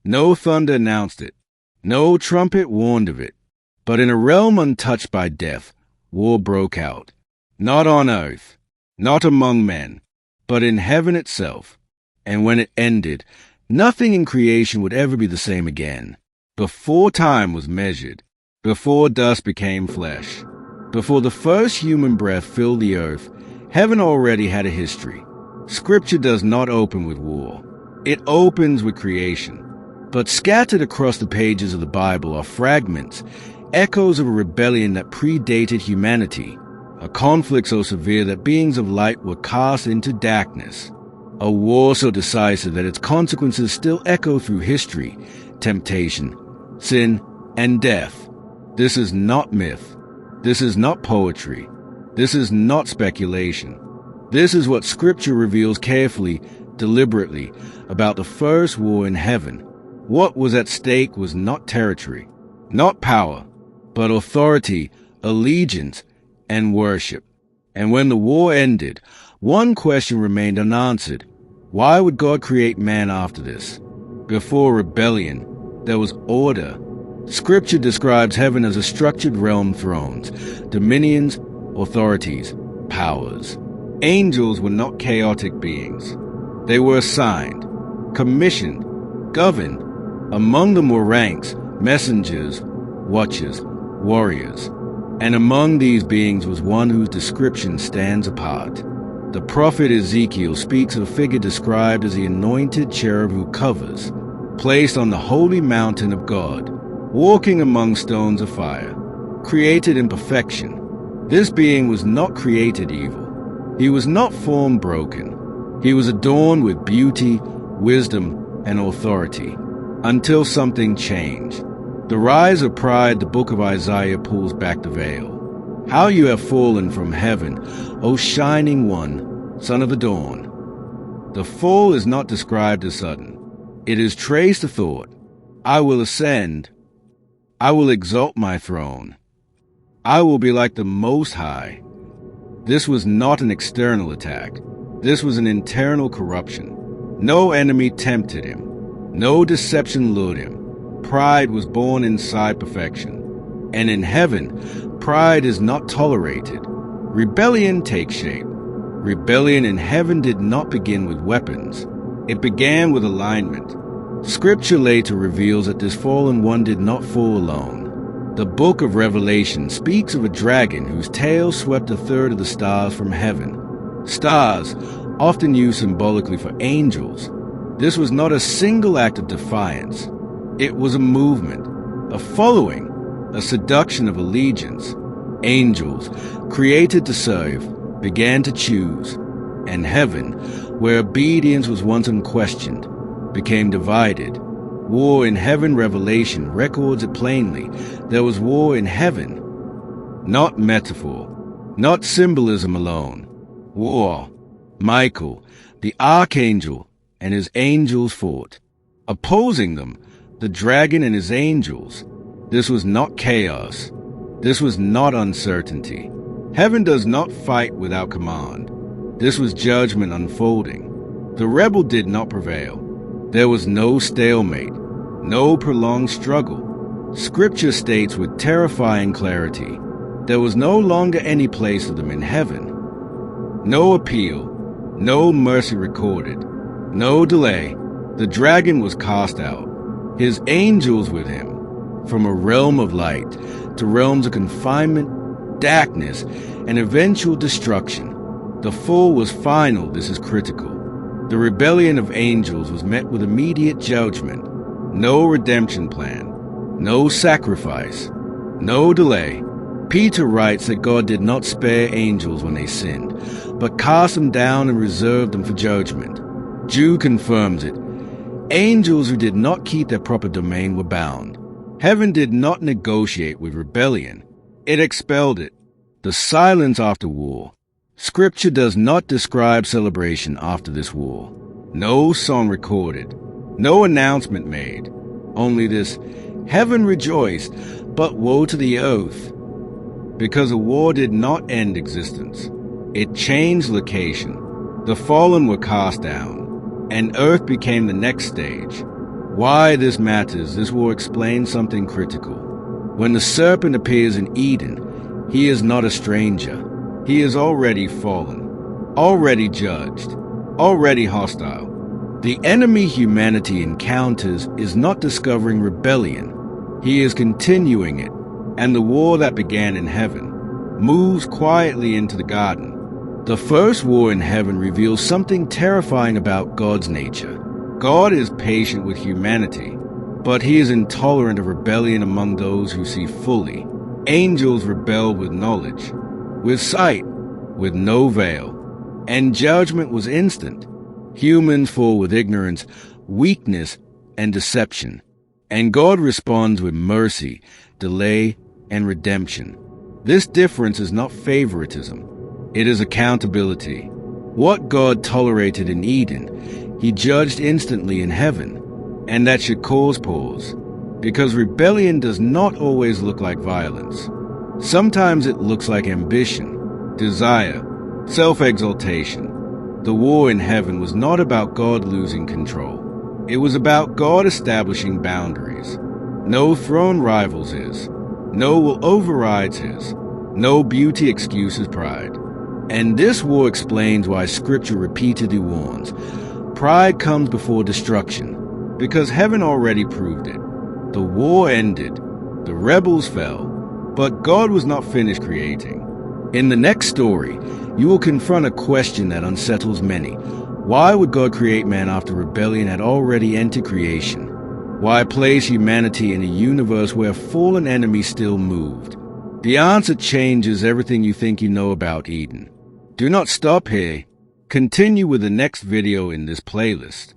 No thunder announced it. No trumpet warned of it. But in a realm untouched by death, war broke out. Not on earth, not among men, but in heaven itself. And when it ended, nothing in creation would ever be the same again. Before time was measured, before dust became flesh, before the first human breath filled the earth, heaven already had a history. Scripture does not open with war. It opens with creation. But scattered across the pages of the Bible are fragments, echoes of a rebellion that predated humanity, a conflict so severe that beings of light were cast into darkness, a war so decisive that its consequences still echo through history, temptation, sin, and death. This is not myth. This is not poetry. This is not speculation. This is what Scripture reveals carefully, deliberately, about the first war in heaven. What was at stake was not territory, not power, but authority, allegiance, and worship. And when the war ended, one question remained unanswered. Why would God create man after this? Before rebellion, there was order. Scripture describes heaven as a structured realm, thrones, dominions, authorities, powers. Angels were not chaotic beings. They were assigned, commissioned, governed. Among them were ranks, messengers, watchers, warriors. And among these beings was one whose description stands apart. The prophet Ezekiel speaks of a figure described as the anointed cherub who covers, placed on the holy mountain of God, walking among stones of fire, created in perfection. This being was not created evil. He was not form broken. He was adorned with beauty, wisdom, and authority, until something changed. The rise of pride, the book of Isaiah pulls back the veil. How you have fallen from heaven, O shining one, son of the dawn. The fall is not described as sudden. It is traced to thought. I will ascend. I will exalt my throne. I will be like the Most High. This was not an external attack. This was an internal corruption. No enemy tempted him. No deception lured him. Pride was born inside perfection. And in heaven, pride is not tolerated. Rebellion takes shape. Rebellion in heaven did not begin with weapons. It began with alignment. Scripture later reveals that this fallen one did not fall alone. The book of Revelation speaks of a dragon whose tail swept a third of the stars from heaven. Stars, often used symbolically for angels. This was not a single act of defiance. It was a movement, a following, a seduction of allegiance. Angels, created to serve, began to choose. And heaven, where obedience was once unquestioned, became divided. War in heaven. Revelation records it plainly. There was war in heaven. Not metaphor, not symbolism alone. War. Michael, the archangel, and his angels fought. Opposing them, the dragon and his angels. This was not chaos. This was not uncertainty. Heaven does not fight without command. This was judgment unfolding. The rebel did not prevail. There was no stalemate, no prolonged struggle. Scripture states with terrifying clarity, there was no longer any place for them in heaven. No appeal, no mercy recorded, no delay. The dragon was cast out, his angels with him, from a realm of light to realms of confinement, darkness, and eventual destruction. The fall was final. This is critical. The rebellion of angels was met with immediate judgment. No redemption plan, no sacrifice, no delay. Peter writes that God did not spare angels when they sinned, but cast them down and reserved them for judgment. Jude confirms it. Angels who did not keep their proper domain were bound. Heaven did not negotiate with rebellion. It expelled it. The silence after war. Scripture does not describe celebration after this war. No song recorded. No announcement made. Only this, heaven rejoiced, but woe to the earth. Because a war did not end existence. It changed location. The fallen were cast down, and earth became the next stage. Why this matters, this will explain something critical. When the serpent appears in Eden, he is not a stranger. He is already fallen, already judged, already hostile. The enemy humanity encounters is not discovering rebellion. He is continuing it, and the war that began in heaven moves quietly into the garden. The first war in heaven reveals something terrifying about God's nature. God is patient with humanity, but he is intolerant of rebellion among those who see fully. Angels rebel with knowledge, with sight, with no veil, and judgment was instant. Humans fall with ignorance, weakness, and deception, and God responds with mercy, delay, and redemption. This difference is not favoritism. It is accountability. What God tolerated in Eden, he judged instantly in heaven, and that should cause pause, because rebellion does not always look like violence. Sometimes it looks like ambition, desire, self-exaltation. The war in heaven was not about God losing control. It was about God establishing boundaries. No throne rivals his. No will overrides his. No beauty excuses pride. And this war explains why Scripture repeatedly warns, pride comes before destruction, because heaven already proved it. The war ended, the rebels fell, but God was not finished creating. In the next story, you will confront a question that unsettles many. Why would God create man after rebellion had already entered creation? Why place humanity in a universe where fallen enemies still moved? The answer changes everything you think you know about Eden. Do not stop here. Continue with the next video in this playlist.